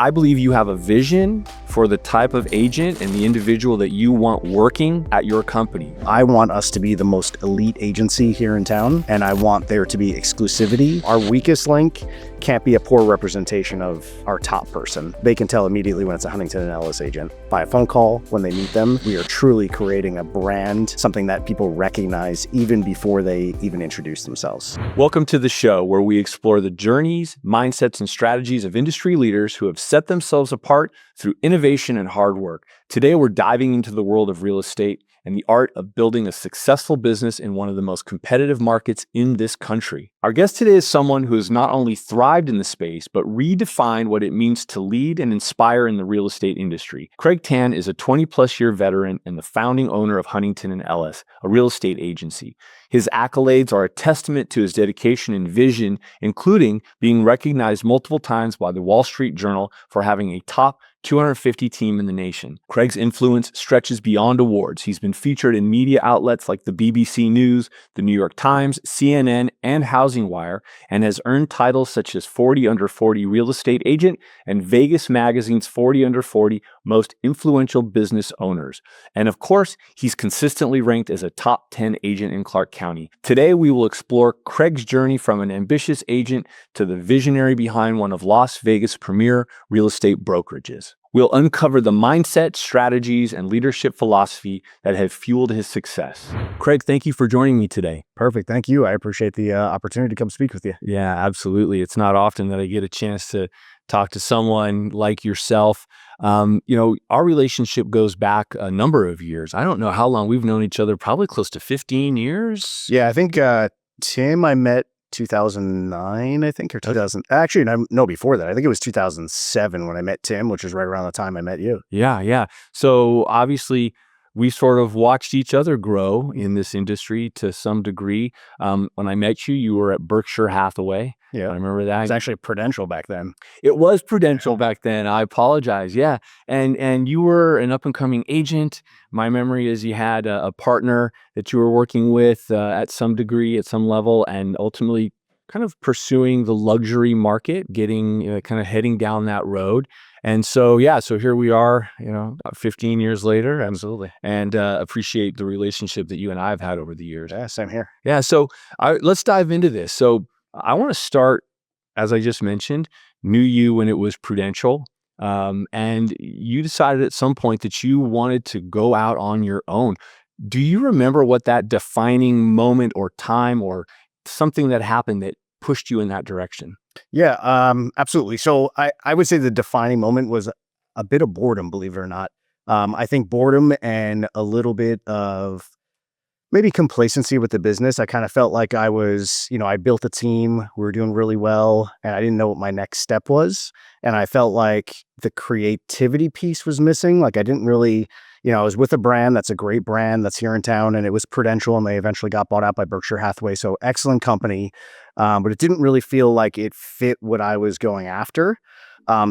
I believe you have a vision for the type of agent and the individual that you want working at your company. I want us to be the most elite agency here in town, and I want there to be exclusivity. Our weakest link can't be a poor representation of our top person. They can tell immediately when it's a Huntington Ellis agent by a phone call when they meet them. We are truly creating a brand, something that people recognize even before they even introduce themselves. Welcome to the show where we explore the journeys, mindsets, and strategies of industry leaders who have set themselves apart through innovation and hard work. Today, we're diving into the world of real estate and the art of building a successful business in one of the most competitive markets in this country. Our guest today is someone who has not only thrived in the space, but redefined what it means to lead and inspire in the real estate industry. Craig Tann is a 20-plus year veteran and the founding owner of Huntington Ellis, a real estate agency. His accolades are a testament to his dedication and vision, including being recognized multiple times by the Wall Street Journal for having a top 250 team in the nation. Craig's influence stretches beyond awards. He's been featured in media outlets like the BBC News, the New York Times, CNN, and Housing Wire, and has earned titles such as 40 Under 40 Real Estate Agent and Vegas Magazine's 40 Under 40 Most Influential Business Owners. And of course, he's consistently ranked as a top 10 agent in Clark County. Today, we will explore Craig's journey from an ambitious agent to the visionary behind one of Las Vegas' premier real estate brokerages. We'll uncover the mindset, strategies, and leadership philosophy that have fueled his success. Craig, thank you for joining me today. Perfect. Thank you. I appreciate the opportunity to come speak with you. Yeah, absolutely. It's not often that I get a chance to talk to someone like yourself. Our relationship goes back a number of years. I don't know how long we've known each other, probably close to 15 years. Yeah, I think Tim, I met 2009, I think, or 2000. Actually, no, before that. I think it was 2007 when I met Tim, which was right around the time I met you. Yeah. So obviously, we sort of watched each other grow in this industry to some degree. When I met you, you were at Berkshire Hathaway. Yeah. I remember that. It was actually Prudential back then. It was Prudential back then. I apologize. Yeah. And you were an up-and-coming agent. My memory is you had a partner that you were working with at some degree, at some level, and ultimately kind of pursuing the luxury market, getting kind of heading down that road. And so here we are, about 15 years later. Absolutely. And appreciate the relationship that you and I have had over the years. Yeah, same here. Yeah. So let's dive into this. So I want to start, as I just mentioned, knew you when it was Prudential. And you decided at some point that you wanted to go out on your own. Do you remember what that defining moment or time or something that happened that pushed you in that direction? Yeah, absolutely. So I would say the defining moment was a bit of boredom, believe it or not. I think boredom and a little bit of maybe complacency with the business. I kind of felt like I was, I built a team, we were doing really well, and I didn't know what my next step was. And I felt like the creativity piece was missing. Like I didn't really, I was with a brand that's a great brand that's here in town, and it was Prudential, and they eventually got bought out by Berkshire Hathaway. So excellent company, but it didn't really feel like it fit what I was going after.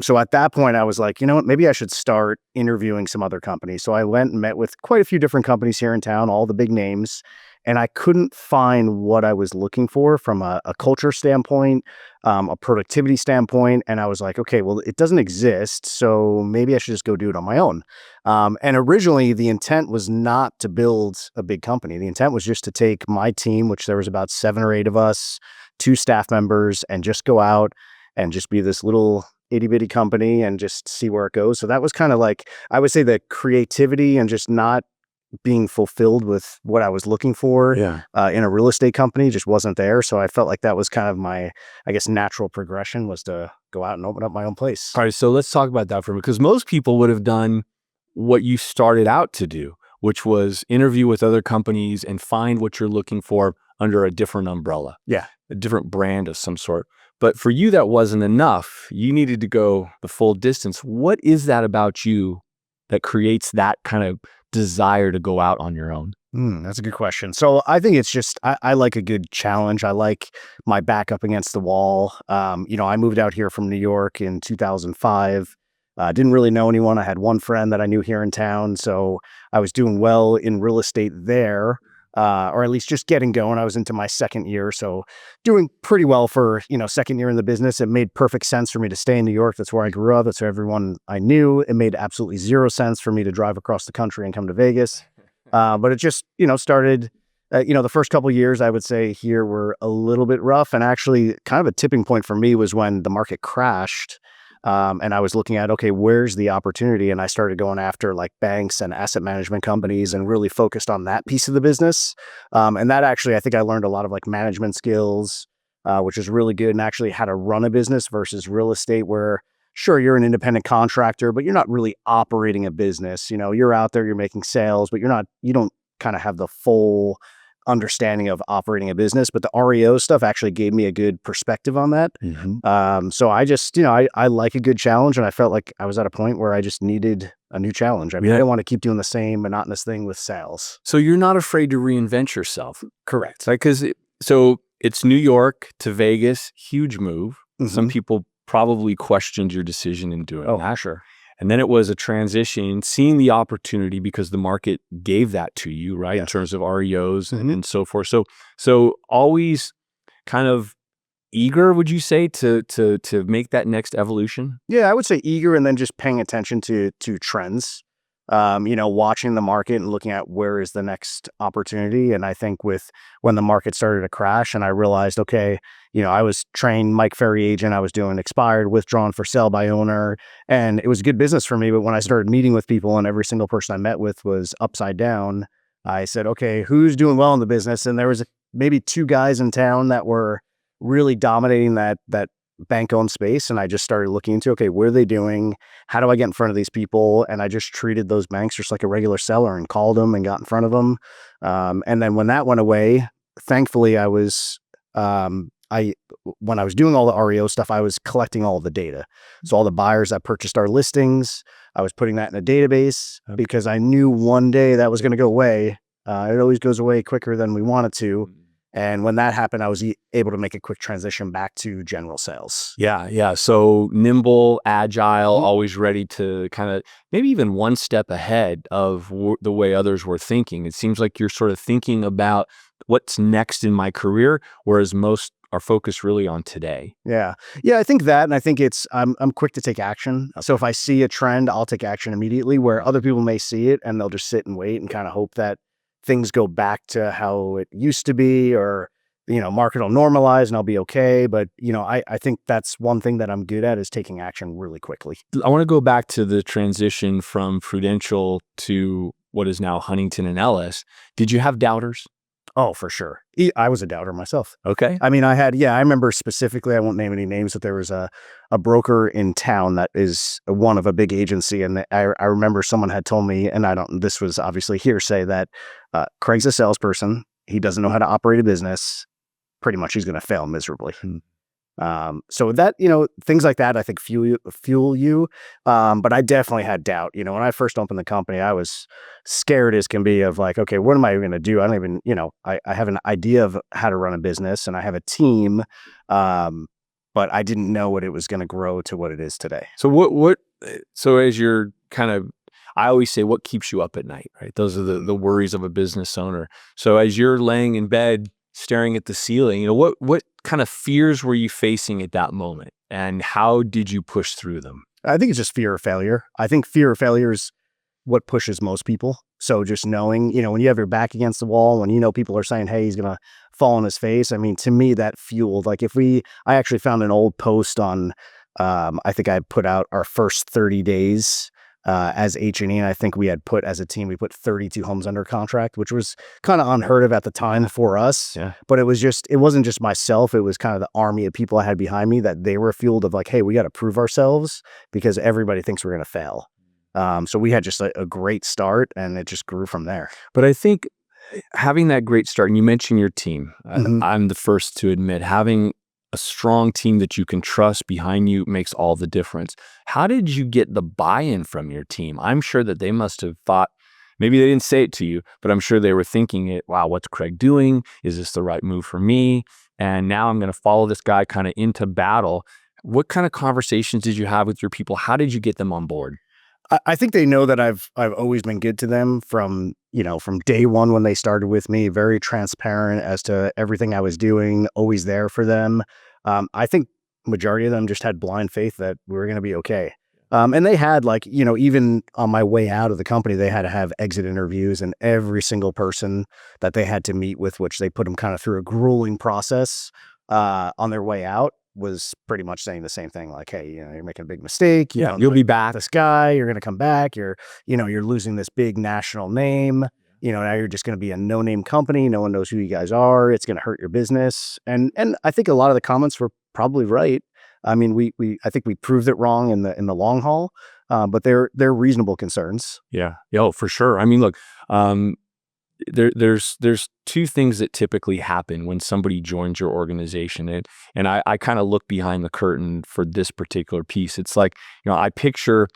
So at that point, I was like, you know what, maybe I should start interviewing some other companies. So I went and met with quite a few different companies here in town, all the big names, and I couldn't find what I was looking for from a culture standpoint, a productivity standpoint. And I was like, okay, well, it doesn't exist, so maybe I should just go do it on my own. And originally, the intent was not to build a big company. The intent was just to take my team, which there was about 7 or 8 of us, 2 staff members, and just go out and just be this little itty bitty company and just see where it goes. So that was kind of like, I would say, the creativity and just not being fulfilled with what I was looking for in a real estate company just wasn't there. So I felt like that was kind of my, I guess, natural progression was to go out and open up my own place. All right. So let's talk about that for a minute, because most people would have done what you started out to do, which was interview with other companies and find what you're looking for under a different umbrella. Yeah. A different brand of some sort. But for you, that wasn't enough. You needed to go the full distance. What is that about you that creates that kind of desire to go out on your own? That's a good question. So I think it's just, I like a good challenge. I like my back up against the wall. I moved out here from New York in 2005. Didn't really know anyone. I had one friend that I knew here in town. So I was doing well in real estate there. or at least just getting going. I was into my second year, so doing pretty well for, second year in the business. It made perfect sense for me to stay in New York. That's where I grew up. That's where everyone I knew. It made absolutely zero sense for me to drive across the country and come to Vegas. But it just, started, the first couple of years, I would say here were a little bit rough. And actually kind of a tipping point for me was when the market crashed. And I was looking at, okay, where's the opportunity? And I started going after like banks and asset management companies and really focused on that piece of the business. And that actually, I think I learned a lot of like management skills, which is really good, and actually how to run a business versus real estate where sure, you're an independent contractor, but you're not really operating a business. You're out there, you're making sales, but you don't kind of have the full understanding of operating a business. But the REO stuff actually gave me a good perspective on that. So I just, I like a good challenge, and I felt like I was at a point where I just needed a new challenge. I mean, I didn't want to keep doing the same monotonous thing with sales. So you're not afraid to reinvent yourself. Correct. Like, so it's New York to Vegas, huge move. Some people probably questioned your decision in doing that. Sure. And then it was a transition, seeing the opportunity because the market gave that to you, right? Yes. In terms of REOs and so forth. So always kind of eager, would you say, to make that next evolution? Yeah, I would say eager, and then just paying attention to trends. Watching the market and looking at where is the next opportunity. And I think when the market started to crash and I realized, okay, I was trained Mike Ferry agent. I was doing expired, withdrawn for sale by owner, and it was good business for me. But when I started meeting with people and every single person I met with was upside down, I said, okay, who's doing well in the business? And there was maybe two guys in town that were really dominating that bank-owned space. And I just started looking into, okay, what are they doing? How do I get in front of these people? And I just treated those banks just like a regular seller and called them and got in front of them. And then when that went away, thankfully I was, when I was doing all the REO stuff, I was collecting all of the data. So all the buyers that purchased our listings, I was putting that in a database because I knew one day that was going to go away. It always goes away quicker than we want it to. And when that happened, I was able to make a quick transition back to general sales. Yeah. So nimble, agile, always ready to kind of maybe even one step ahead of the way others were thinking. It seems like you're sort of thinking about what's next in my career, whereas most are focused really on today. Yeah. I think that, and I think I'm quick to take action. So if I see a trend, I'll take action immediately, where other people may see it and they'll just sit and wait and kind of hope that things go back to how it used to be, or, market will normalize and I'll be okay. But, I think that's one thing that I'm good at, is taking action really quickly. I want to go back to the transition from Prudential to what is now Huntington and Ellis. Did you have doubters? Oh, for sure. I was a doubter myself. Okay. I mean, I remember specifically, I won't name any names, but there was a broker in town that is one of a big agency. And I remember someone had told me, and this was obviously hearsay, that Craig's a salesperson. He doesn't know how to operate a business. Pretty much he's going to fail miserably. So that, things like that, I think fuel you. But I definitely had doubt. When I first opened the company, I was scared as can be of like, okay, what am I going to do? I don't even, I have an idea of how to run a business and I have a team. But I didn't know what it was going to grow to what it is today. So so as you're kind of, I always say, what keeps you up at night, right? Those are the worries of a business owner. So as you're laying in bed, staring at the ceiling, what kind of fears were you facing at that moment, and how did you push through them? I think it's just fear of failure. I think fear of failure is what pushes most people. So just knowing, when you have your back against the wall, when people are saying, hey, he's going to fall on his face. I mean, to me, that fueled, like I actually found an old post on, I think I put out our first 30 days as H&E, and I think we had put, as a team, we put 32 homes under contract, which was kind of unheard of at the time for us. Yeah. But it wasn't just myself. It was kind of the army of people I had behind me that they were fueled of like, hey, we got to prove ourselves because everybody thinks we're going to fail. So we had just a great start, and it just grew from there. But I think having that great start, and you mentioned your team, I'm the first to admit, having a strong team that you can trust behind you makes all the difference. How did you get the buy-in from your team? I'm sure that they must have thought, maybe they didn't say it to you, but I'm sure they were thinking it, wow, what's Craig doing? Is this the right move for me? And now I'm going to follow this guy kind of into battle. What kind of conversations did you have with your people? How did you get them on board? I think they know that I've always been good to them from, from day one when they started with me, very transparent as to everything I was doing, always there for them. I think majority of them just had blind faith that we were going to be okay. And they had even on my way out of the company, they had to have exit interviews, and every single person that they had to meet with, which they put them kind of through a grueling process on their way out, was pretty much saying the same thing. Like, hey, you're making a big mistake. You don't You'll know be back. this guy, you're going to come back. You're losing this big national name. Now you're just going to be a no-name company. No one knows who you guys are. It's going to hurt your business. And I think a lot of the comments were probably right. I mean, I think we proved it wrong in the long haul, but they're reasonable concerns. Yeah. Oh, for sure. I mean, look, there's two things that typically happen when somebody joins your organization. And I kind of look behind the curtain for this particular piece. It's like, I picture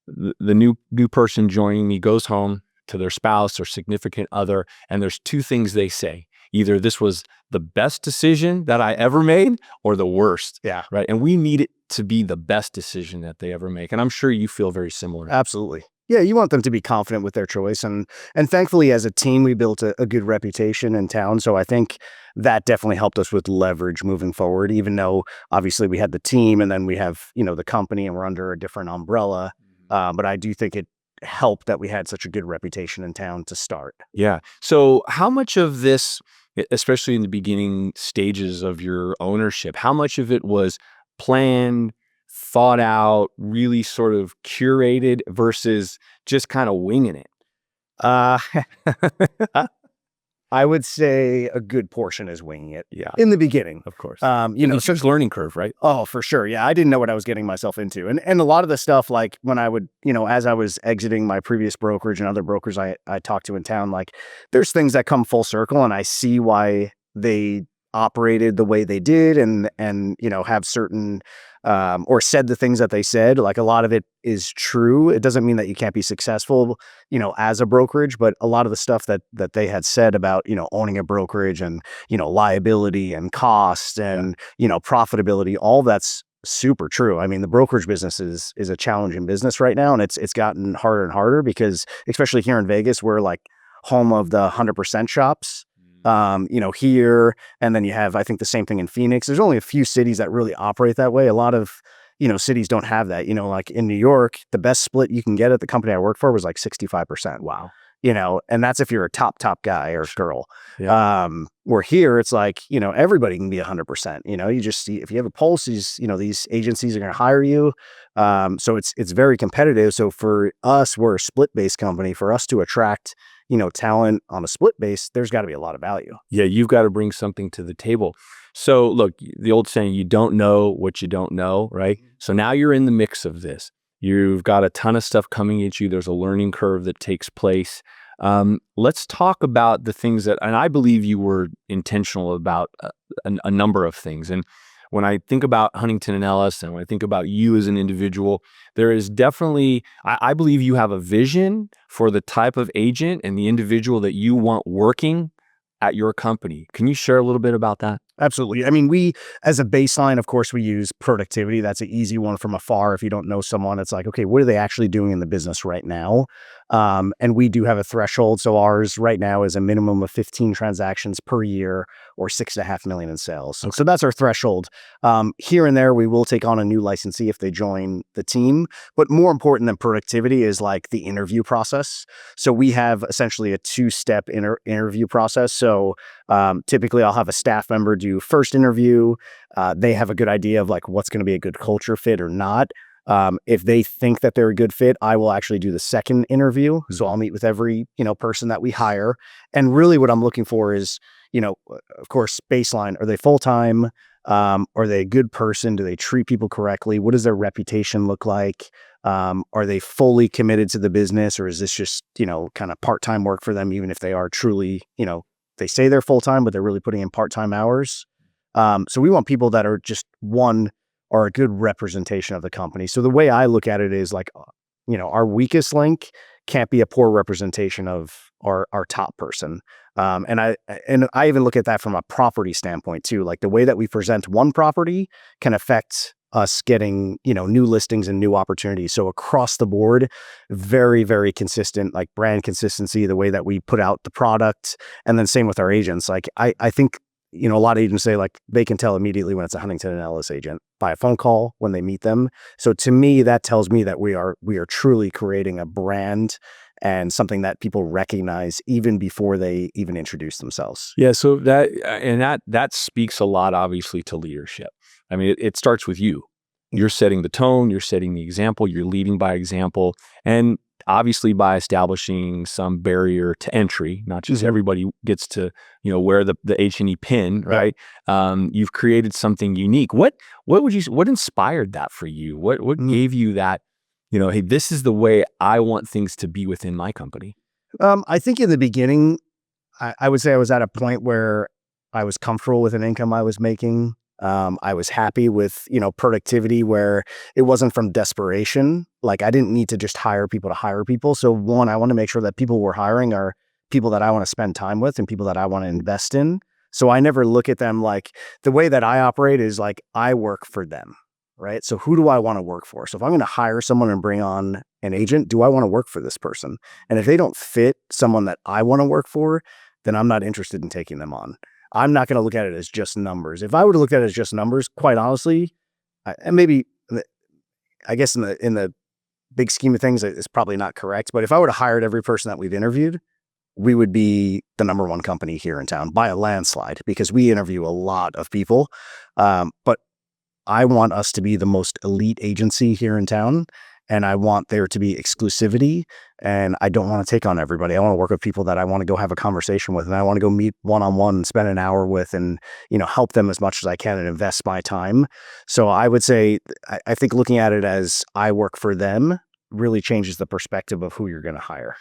the new person joining me goes home to their spouse or significant other, and there's two things they say. Either this was the best decision that I ever made or the worst. Yeah. Right. And we need it to be the best decision that they ever make. And I'm sure you feel very similar. Absolutely. Yeah, you want them to be confident with their choice. And thankfully, as a team, we built a good reputation in town. So I think that definitely helped us with leverage moving forward, even though obviously we had the team and then we have, the company and we're under a different umbrella. But I do think it helped that we had such a good reputation in town to start. Yeah. So how much of this, especially in the beginning stages of your ownership, how much of it was planned, thought out, really sort of curated versus just kind of winging it? I would say a good portion is winging it. Yeah. In the beginning. Of course. So it's learning curve, right? Oh, for sure. Yeah. I didn't know what I was getting myself into. And a lot of the stuff, like when I would, as I was exiting my previous brokerage and other brokers I talked to in town, like there's things that come full circle and I see why they operated the way they did and have certain or said the things that they said. Like a lot of it is true. It doesn't mean that you can't be successful, as a brokerage, but a lot of the stuff that they had said about, owning a brokerage and, liability and cost and, profitability, all that's super true. I mean, the brokerage business is a challenging business right now, and it's gotten harder and harder because especially here in Vegas, we're like home of the 100% shops. Here, and then you have, I think, the same thing in Phoenix. There's only a few cities that really operate that way. A lot of, cities don't have that. Like in New York, the best split you can get at the company I work for was like 65%. Wow. And that's if you're a top guy or girl. Yeah. Where here, it's like, everybody can be 100%. You just see, if you have a pulse, these agencies are going to hire you. So it's very competitive. So for us, we're a split-based company. For us to attract talent on a split base, there's got to be a lot of value. Yeah, you've got to bring something to the table. So look, the old saying, you don't know what you don't know, right? So now you're in the mix of this. You've got a ton of stuff coming at you. There's a learning curve that takes place. Let's talk about the things that, and I believe you were intentional about a number of things. And when I think about Huntington and Ellis, and when I think about you as an individual, there is definitely, I believe you have a vision for the type of agent and the individual that you want working at your company. Can you share a little bit about that? Absolutely. I mean, we, as a baseline, of course, we use productivity. That's an easy one from afar. If you don't know someone, it's like, okay, what are they actually doing in the business right now? And we do have a threshold. So ours right now is a minimum of 15 transactions per year or $6.5 million in sales. Okay. So that's our threshold. Here and there, we will take on a new licensee if they join the team. But more important than productivity is like the interview process. So we have essentially a two-step interview process. So typically I'll have a staff member do first interview. They have a good idea of like what's going to be a good culture fit or not. If they think that they're a good fit, I will actually do the second interview. Mm-hmm. So I'll meet with every, person that we hire. And really what I'm looking for is, of course, baseline. Are they full-time? Are they a good person? Do they treat people correctly? What does their reputation look like? Are they fully committed to the business, or is this just, kind of part-time work for them, even if they are truly, they say they're full-time, but they're really putting in part-time hours. So we want people that are just are a good representation of the company. So the way I look at it is like, our weakest link can't be a poor representation of our top person. And I even look at that from a property standpoint too. Like the way that we present one property can affect us getting, new listings and new opportunities. So across the board, very, very consistent, like brand consistency, the way that we put out the product. And then same with our agents. Like I think, a lot of agents say like they can tell immediately when it's a Huntington Ellis agent by a phone call when they meet them. So to me, that tells me that we are truly creating a brand and something that people recognize even before they even introduce themselves. Yeah, so that speaks a lot, obviously, to leadership. I mean, it starts with you. You're setting the tone, you're setting the example, you're leading by example, and obviously by establishing some barrier to entry. Not just everybody gets to wear the H&E pin, right? You've created something unique. What inspired that for you? What gave you that? Hey, this is the way I want things to be within my company. I think in the beginning, I would say I was at a point where I was comfortable with an income I was making. I was happy with, productivity where it wasn't from desperation. Like I didn't need to just hire people to hire people. So one, I want to make sure that people we're hiring are people that I want to spend time with and people that I want to invest in. So I never look at them like the way that I operate is like I work for them. Right. So who do I want to work for? So if I'm going to hire someone and bring on an agent, do I want to work for this person? And if they don't fit someone that I want to work for, then I'm not interested in taking them on. I'm not going to look at it as just numbers. If I were to look at it as just numbers, quite honestly, and maybe I guess in the big scheme of things, it's probably not correct. But if I were to hire every person that we've interviewed, we would be the number one company here in town by a landslide because we interview a lot of people. But I want us to be the most elite agency here in town, and I want there to be exclusivity, and I don't want to take on everybody. I want to work with people that I want to go have a conversation with, and I want to go meet one-on-one and spend an hour with and, help them as much as I can and invest my time. So I would say, I think looking at it as I work for them really changes the perspective of who you're going to hire.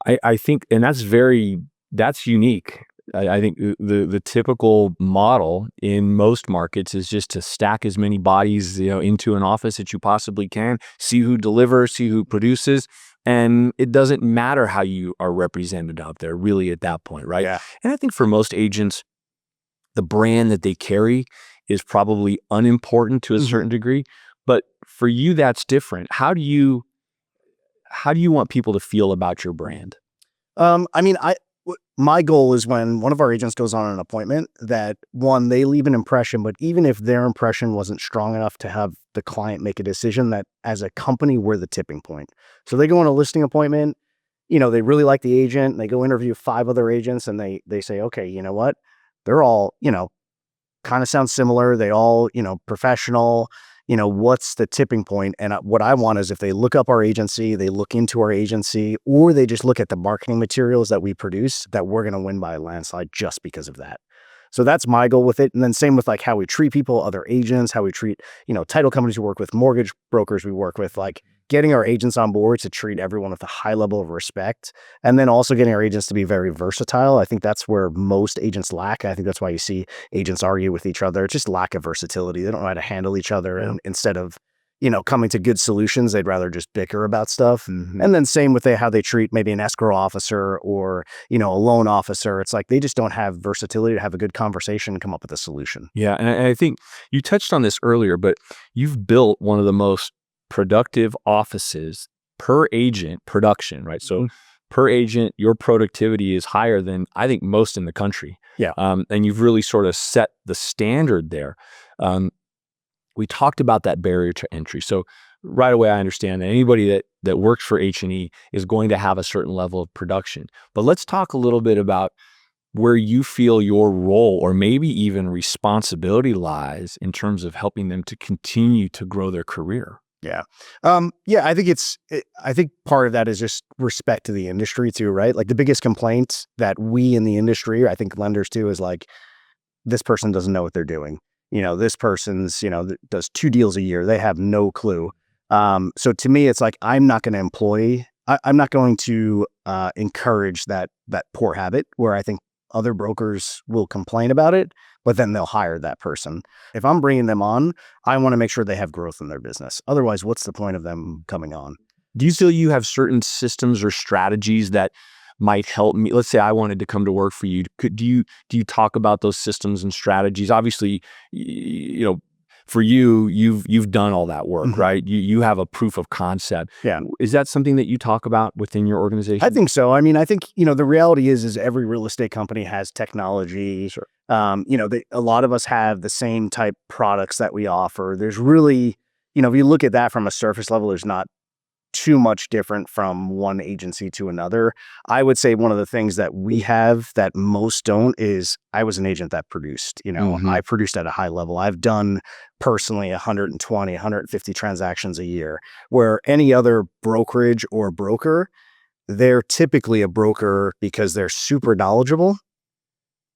I think, and that's unique. I think the typical model in most markets is just to stack as many bodies, into an office that you possibly can, see who delivers, see who produces, and it doesn't matter how you are represented out there really at that point, right? Yeah. And I think for most agents, the brand that they carry is probably unimportant to a certain degree, but for you, that's different. How do you want people to feel about your brand? My goal is when one of our agents goes on an appointment that one, they leave an impression, but even if their impression wasn't strong enough to have the client make a decision, that as a company, we're the tipping point. So they go on a listing appointment, they really like the agent, and they go interview 5 other agents and they say, okay, you know what? They're all, kind of sound similar. They all, professional. What's the tipping point? And what I want is if they look up our agency, they look into our agency, or they just look at the marketing materials that we produce, that we're going to win by a landslide just because of that. So that's my goal with it. And then same with like how we treat people, other agents, how we treat, title companies we work with, mortgage brokers we work with, like getting our agents on board to treat everyone with a high level of respect. And then also getting our agents to be very versatile. I think that's where most agents lack. I think that's why you see agents argue with each other. It's just lack of versatility. They don't know how to handle each other. And instead of, coming to good solutions, they'd rather just bicker about stuff. And then same with how they treat maybe an escrow officer or, a loan officer. It's like they just don't have versatility to have a good conversation and come up with a solution. Yeah, and I think you touched on this earlier, but you've built one of the most productive offices per agent production, right? So per agent, your productivity is higher than I think most in the country. Yeah. And you've really sort of set the standard there. We talked about that barrier to entry. So right away, I understand that anybody that works for H&E is going to have a certain level of production. But let's talk a little bit about where you feel your role or maybe even responsibility lies in terms of helping them to continue to grow their career. Yeah. I think I think part of that is just respect to the industry too, right? Like the biggest complaint that we in the industry, I think lenders too, is like, this person doesn't know what they're doing. This person's, does 2 deals a year. They have no clue. So to me, it's like, I'm not going to encourage that poor habit where I think other brokers will complain about it, but then they'll hire that person. If I'm bringing them on, I want to make sure they have growth in their business. Otherwise, what's the point of them coming on? Do you feel you have certain systems or strategies that might help me? Let's say I wanted to come to work for you. Do you talk about those systems and strategies? Obviously, for you, you've done all that work, right? You have a proof of concept. Yeah. Is that something that you talk about within your organization? I think so. I mean, I think, the reality is every real estate company has technology. Sure. A lot of us have the same type products that we offer. There's really, if you look at that from a surface level, there's not too much different from one agency to another. I would say one of the things that we have that most don't is I was an agent that produced. I produced at a high level. I've done personally 120, 150 transactions a year, where any other brokerage or broker, they're typically a broker because they're super knowledgeable,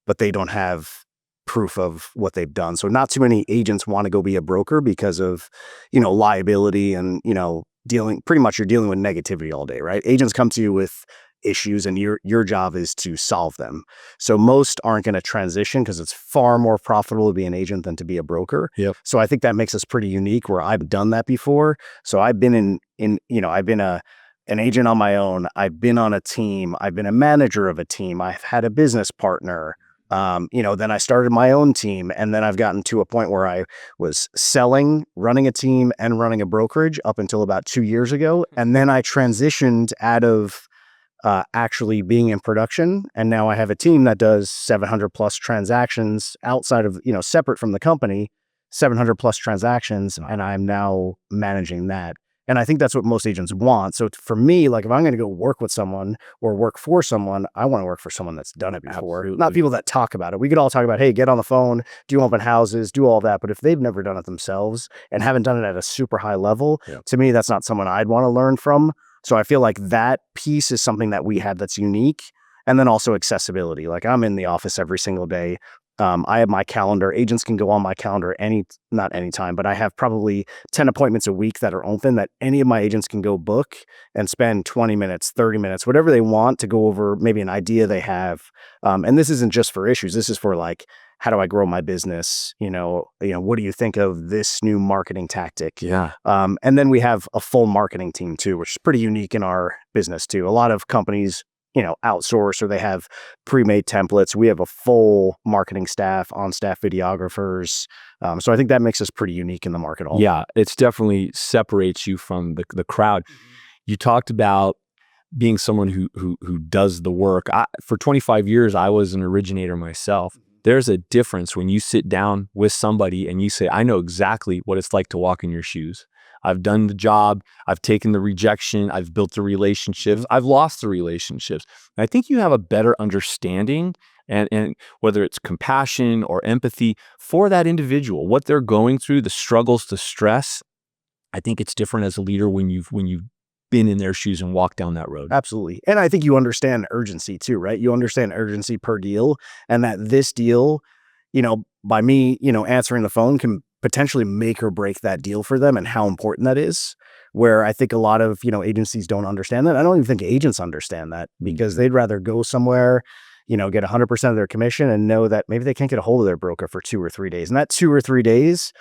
but they don't have proof of what they've done. So not too many agents want to go be a broker because of, liability and, you're dealing with negativity all day, right? Agents come to you with issues and your job is to solve them. So most aren't going to transition because it's far more profitable to be an agent than to be a broker. Yep. So I think that makes us pretty unique where I've done that before. So I've been I've been an agent on my own. I've been on a team. I've been a manager of a team. I've had a business partner. Then I started my own team, and then I've gotten to a point where I was selling, running a team, and running a brokerage up until about 2 years ago. And then I transitioned out of actually being in production. And now I have a team that does 700 plus transactions outside of, separate from the company, 700 plus transactions. And I'm now managing that. And I think that's what most agents want. So for me, like if I'm going to go work with someone or work for someone, I want to work for someone that's done it before. Absolutely. Not people that talk about it. We could all talk about, hey, get on the phone, do open houses, do all that. But if they've never done it themselves and haven't done it at a super high level, to me, that's not someone I'd want to learn from. So I feel like that piece is something that we have that's unique. And then also accessibility. Like I'm in the office every single day. I have my calendar. Agents can go on my calendar not anytime, but I have probably 10 appointments a week that are open that any of my agents can go book and spend 20 minutes, 30 minutes, whatever they want to go over maybe an idea they have. And this isn't just for issues. This is for like, how do I grow my business? What do you think of this new marketing tactic? Yeah. And then we have a full marketing team too, which is pretty unique in our business too. A lot of companies outsource or they have pre-made templates. We have a full marketing staff, on-staff videographers. So I think that makes us pretty unique in the market. Yeah, it's definitely separates you from the crowd. You talked about being someone who does the work. For 25 years, I was an originator myself. There's a difference when you sit down with somebody and you say, I know exactly what it's like to walk in your shoes. I've done the job. I've taken the rejection. I've built the relationships. I've lost the relationships. And I think you have a better understanding and whether it's compassion or empathy for that individual, what they're going through, the struggles, the stress. I think it's different as a leader when you've been in their shoes and walked down that road. Absolutely. And I think you understand urgency too, right? You understand urgency per deal and that this deal, by me, answering the phone can potentially make or break that deal for them and how important that is, where I think a lot of, agencies don't understand that. I don't even think agents understand that because they'd rather go somewhere, get 100% of their commission and know that maybe they can't get a hold of their broker for 2 or 3 days. And that 2 or 3 days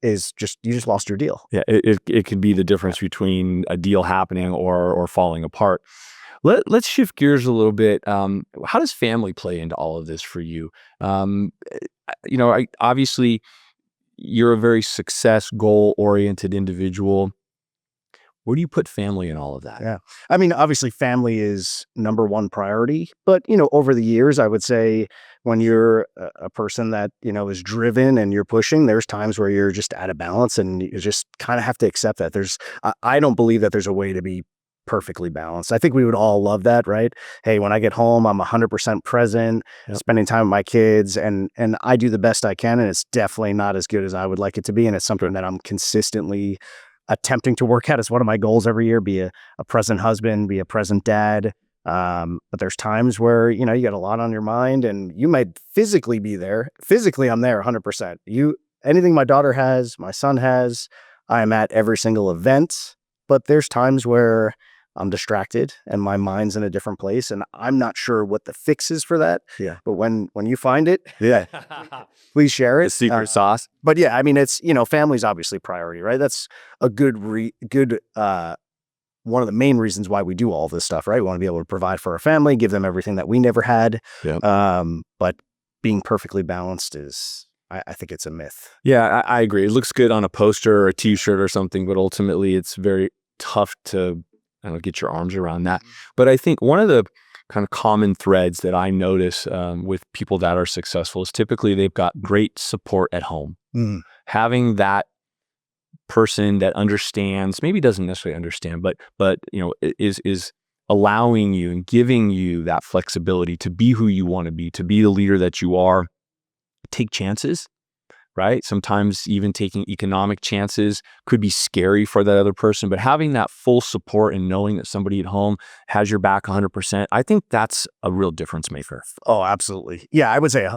is you just lost your deal. Yeah, it can be the difference between a deal happening or falling apart. Let's shift gears a little bit. How does family play into all of this for you? Obviously, you're a very success goal-oriented individual. Where do you put family in all of that? Yeah. I mean, obviously family is number one priority, but over the years, I would say when you're a person that, is driven and you're pushing, there's times where you're just out of balance and you just kind of have to accept that. I don't believe that there's a way to be perfectly balanced. I think we would all love that, right? Hey, when I get home, I'm 100% present, spending time with my kids, and I do the best I can, and it's definitely not as good as I would like it to be, and it's something that I'm consistently attempting to work at. It's one of my goals every year, be a present husband, be a present dad. But there's times where, you got a lot on your mind and you might physically be there. Physically, I'm there 100%. Anything my daughter has, my son has, I am at every single event, but there's times where I'm distracted and my mind's in a different place and I'm not sure what the fix is for that. Yeah. But when you find it, please share it. The secret sauce. But yeah, I mean, it's, family's obviously priority, right? That's a good one of the main reasons why we do all this stuff, right? We want to be able to provide for our family, give them everything that we never had. Yep. But being perfectly balanced is, I think it's a myth. Yeah, I agree. It looks good on a poster or a T-shirt or something, but ultimately it's very tough to, I don't know, get your arms around that. But I think one of the kind of common threads that I notice with people that are successful is typically they've got great support at home. Mm. Having that person that understands, maybe doesn't necessarily understand, but is allowing you and giving you that flexibility to be who you want to be the leader that you are, take chances, right? Sometimes even taking economic chances could be scary for that other person, but having that full support and knowing that somebody at home has your back 100%, I think that's a real difference maker. Oh, absolutely. Yeah, I would say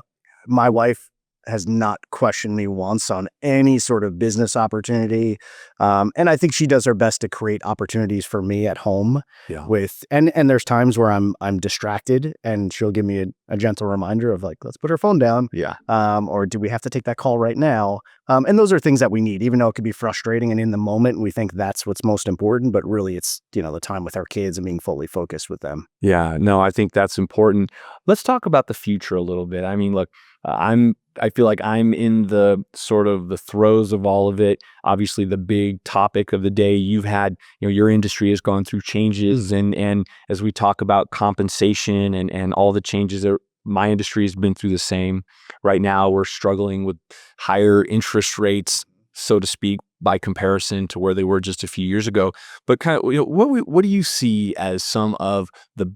my wife has not questioned me once on any sort of business opportunity. And I think she does her best to create opportunities for me at home Yeah. and there's times where I'm distracted and she'll give me a gentle reminder of like, let's put her phone down. Yeah. Or do we have to take that call right now? And those are things that we need, even though it could be frustrating. And in the moment, we think that's what's most important, but really it's, the time with our kids and being fully focused with them. Yeah, no, I think that's important. Let's talk about the future a little bit. I mean, look, I feel like I'm in the sort of the throes of all of it. Obviously, the big topic of the day, you've had, your industry has gone through changes, and as we talk about compensation and all the changes that my industry has been through the same. Right now, we're struggling with higher interest rates, so to speak, by comparison to where they were just a few years ago. But kind of, what do you see as some of the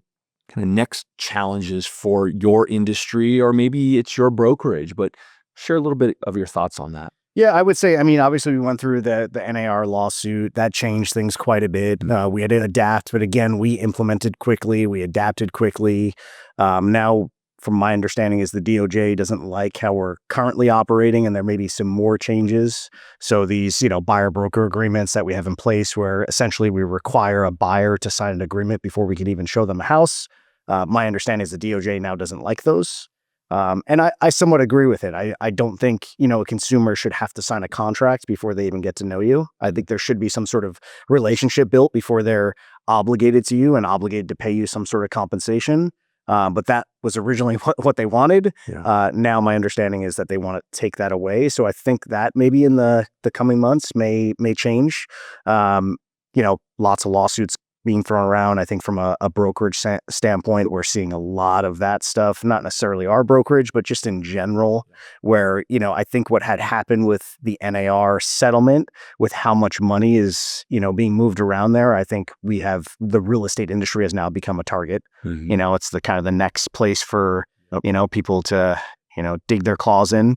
kind of next challenges for your industry, or maybe it's your brokerage, but share a little bit of your thoughts on that. Yeah, I would say, I mean, obviously we went through the NAR lawsuit. That changed things quite a bit. We had to adapt, but again, we implemented quickly. We adapted quickly. Now, from my understanding, is the DOJ doesn't like how we're currently operating, and there may be some more changes. So these, buyer broker agreements that we have in place, where essentially we require a buyer to sign an agreement before we can even show them a house. My understanding is the DOJ now doesn't like those. And I somewhat agree with it. I don't think, a consumer should have to sign a contract before they even get to know you. I think there should be some sort of relationship built before they're obligated to you and obligated to pay you some sort of compensation. But that was originally what they wanted. Yeah. Now my understanding is that they want to take that away. So I think that maybe in the coming months may change. Lots of lawsuits being thrown around. I think from a brokerage standpoint, we're seeing a lot of that stuff, not necessarily our brokerage, but just in general, where, I think what had happened with the NAR settlement, with how much money is, being moved around there, I think we have the real estate industry has now become a target. Mm-hmm. It's the kind of the next place for, people to, dig their claws in.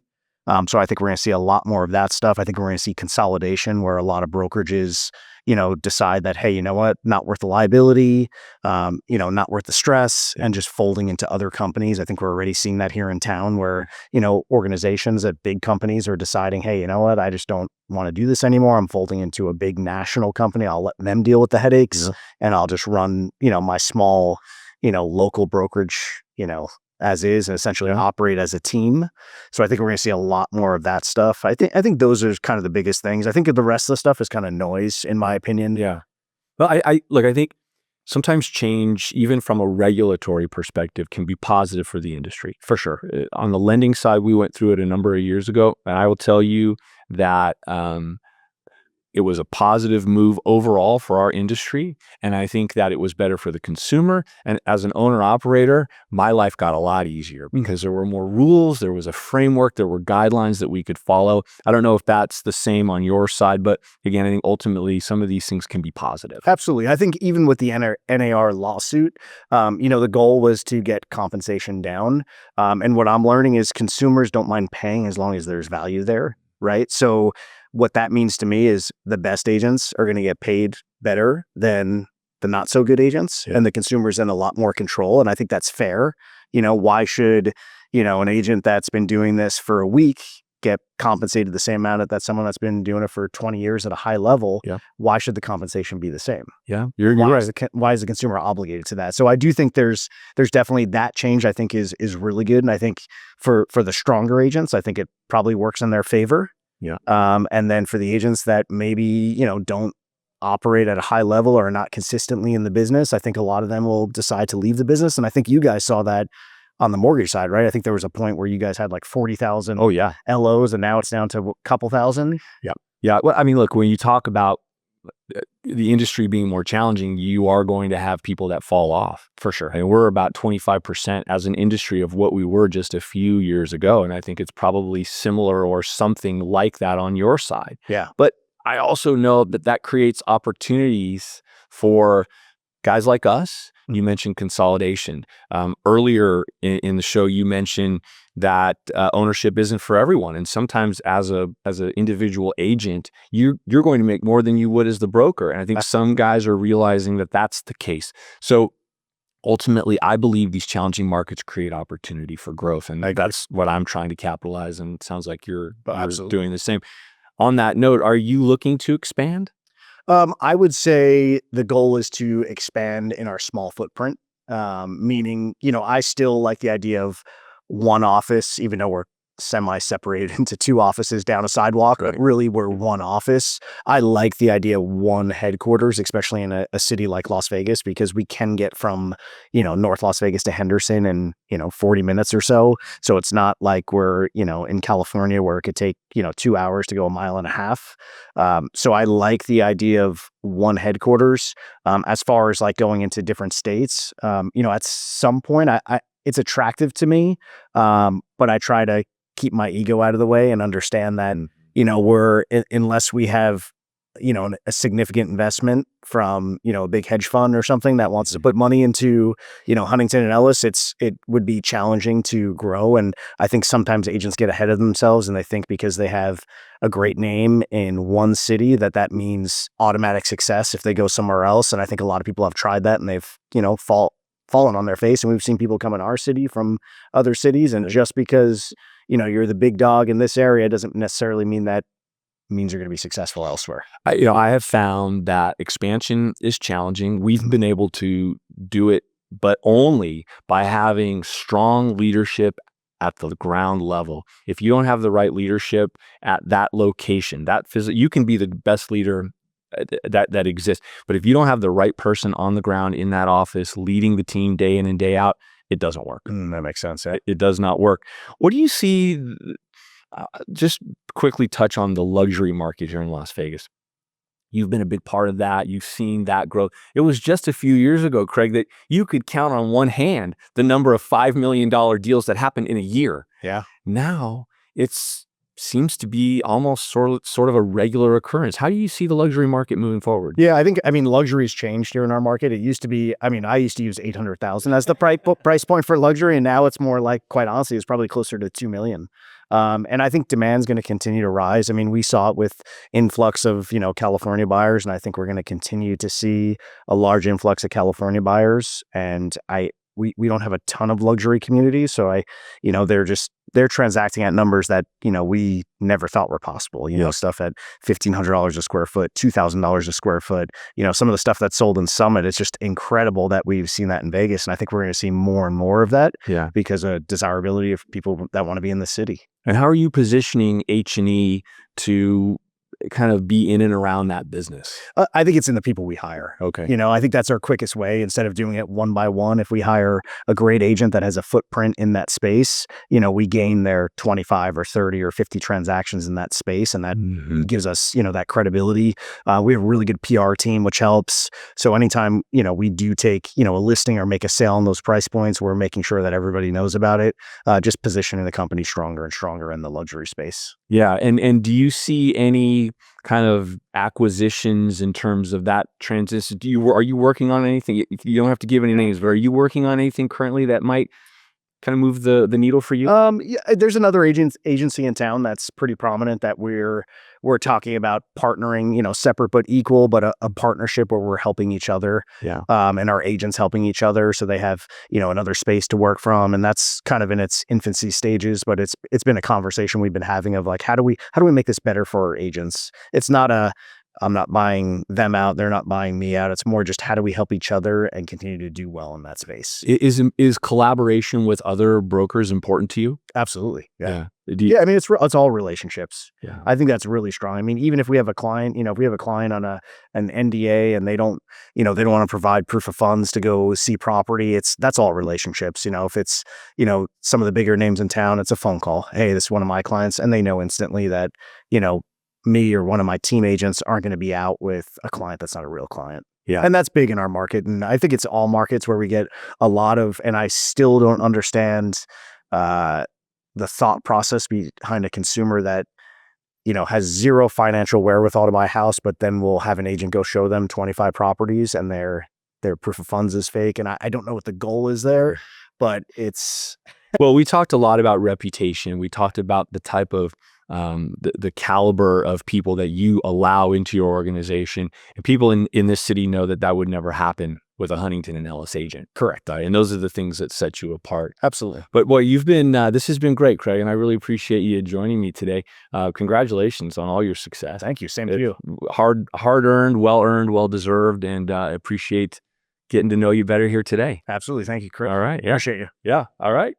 So I think we're going to see a lot more of that stuff. I think we're going to see consolidation where a lot of brokerages, decide that, hey, you know what, not worth the liability, not worth the stress, and just folding into other companies. I think we're already seeing that here in town where, organizations at big companies are deciding, hey, you know what, I just don't want to do this anymore. I'm folding into a big national company. I'll let them deal with the headaches and I'll just run, my small, local brokerage, as is, and essentially operate as a team. So I think we're going to see a lot more of that stuff. I think those are kind of the biggest things. I think the rest of the stuff is kind of noise, in my opinion. Yeah. Well, I think sometimes change, even from a regulatory perspective, can be positive for the industry, for sure. On the lending side, we went through it a number of years ago, and I will tell you that it was a positive move overall for our industry. And I think that it was better for the consumer. And as an owner operator, my life got a lot easier because there were more rules. There was a framework. There were guidelines that we could follow. I don't know if that's the same on your side, but again, I think ultimately some of these things can be positive. Absolutely. I think even with the NAR lawsuit, the goal was to get compensation down. And what I'm learning is consumers don't mind paying as long as there's value there, right? So what that means to me is the best agents are going to get paid better than the not so good agents, and the consumer's in a lot more control. And I think that's fair. Why should, an agent that's been doing this for a week get compensated the same amount that someone that's been doing it for 20 years at a high level? Yeah. Why should the compensation be the same? Yeah, you're right. Why is the consumer obligated to that? So I do think there's definitely that change. I think is really good. And I think for the stronger agents, I think it probably works in their favor. Yeah. And then for the agents that maybe, don't operate at a high level or are not consistently in the business, I think a lot of them will decide to leave the business. And I think you guys saw that on the mortgage side, right? I think there was a point where you guys had like 40,000 Oh yeah. LOs, and now it's down to a couple thousand. Yeah. Well, I mean, look, when you talk about the industry being more challenging, you are going to have people that fall off. For sure. And we're about 25% as an industry of what we were just a few years ago. And I think it's probably similar or something like that on your side. Yeah. But I also know that that creates opportunities for guys like us. You mentioned consolidation. Earlier in the show, you mentioned that ownership isn't for everyone, and sometimes as an individual agent, you're going to make more than you would as the broker. And I think some guys are realizing that that's the case. So ultimately, I believe these challenging markets create opportunity for growth, and that's what I'm trying to capitalize. And it sounds like you're doing the same. On that note, are you looking to expand? I would say the goal is to expand in our small footprint, meaning, I still like the idea of one office, even though we're semi-separated into two offices down a sidewalk, but really we're one office. I like the idea of one headquarters, especially in a city like Las Vegas, because we can get from, North Las Vegas to Henderson in, 40 minutes or so. So it's not like we're, in California where it could take, 2 hours to go 1.5 miles. So I like the idea of one headquarters. As far as like going into different states, at some point it's attractive to me. But I try to keep my ego out of the way and understand that, unless we have, a significant investment from, a big hedge fund or something that wants to put money into, Huntington and Ellis, it would be challenging to grow. And I think sometimes agents get ahead of themselves and they think because they have a great name in one city that means automatic success if they go somewhere else. And I think a lot of people have tried that and they've, fallen on their face. And we've seen people come in our city from other cities. And just because, you're the big dog in this area doesn't necessarily mean that means you're going to be successful elsewhere. I have found that expansion is challenging. We've been able to do it, but only by having strong leadership at the ground level. If you don't have the right leadership at that location, you can be the best leader that exists. But if you don't have the right person on the ground in that office, leading the team day in and day out, it doesn't work. That makes sense. Yeah. It does not work. What do you see? Just quickly touch on the luxury market here in Las Vegas. You've been a big part of that. You've seen that growth. It was just a few years ago, Craig, that you could count on one hand the number of $5 million deals that happened in a year. Yeah. Now seems to be almost sort of a regular occurrence. How do you see the luxury market moving forward? Yeah, I mean, luxury's changed here in our market. It used to be, I used to use 800,000 as the price point for luxury. And now it's more like, quite honestly, it's probably closer to 2 million. And I think demand's going to continue to rise. I mean, we saw it with influx of, California buyers. And I think we're going to continue to see a large influx of California buyers. And we don't have a ton of luxury communities. So they're transacting at numbers that, we never thought were possible, stuff at $1,500 a square foot, $2,000 a square foot, some of the stuff that's sold in Summit. It's just incredible that we've seen that in Vegas. And I think we're going to see more and more of that because of desirability of people that want to be in the city. And how are you positioning H&E to kind of be in and around that business? I think it's in the people we hire. Okay. I think that's our quickest way. Instead of doing it one by one, if we hire a great agent that has a footprint in that space, we gain their 25 or 30 or 50 transactions in that space. And that gives us, that credibility. We have a really good PR team, which helps. So anytime, we do take, a listing or make a sale on those price points, we're making sure that everybody knows about it, just positioning the company stronger and stronger in the luxury space. Yeah. And do you see any kind of acquisitions in terms of that transition? Are you working on anything? You don't have to give any names, but are you working on anything currently that might kind of move the needle for you? Yeah, there's another agency in town that's pretty prominent that we're talking about partnering, separate but equal, but a partnership where we're helping each other. Yeah. And our agents helping each other. So they have, another space to work from. And that's kind of in its infancy stages, but it's been a conversation we've been having of like, how do we make this better for our agents? It's not I'm not buying them out, they're not buying me out. It's more just how do we help each other and continue to do well in that space. Is collaboration with other brokers important to you? Absolutely. Yeah. Yeah, I mean, it's all relationships. Yeah. I think that's really strong. I mean, even if we have a client, if we have a client on an NDA and they don't want to provide proof of funds to go see property, that's all relationships. If it's, some of the bigger names in town, it's a phone call. Hey, this is one of my clients, and they know instantly that, me or one of my team agents aren't going to be out with a client that's not a real client. Yeah. And that's big in our market. And I think it's all markets where we get a lot of, and I still don't understand the thought process behind a consumer that, has zero financial wherewithal to buy a house, but then we'll have an agent go show them 25 properties and their proof of funds is fake. And I don't know what the goal is there, but it's. Well, we talked a lot about reputation. We talked about the type of the caliber of people that you allow into your organization, and people in this city know that would never happen with a Huntington and Ellis agent. Correct. And those are the things that set you apart. Absolutely. But boy, this has been great, Craig, and I really appreciate you joining me today. Congratulations on all your success. Thank you. Same to you. Hard earned, well deserved, and appreciate getting to know you better here today. Absolutely. Thank you, Chris. All right. Yeah. Appreciate you. Yeah. All right.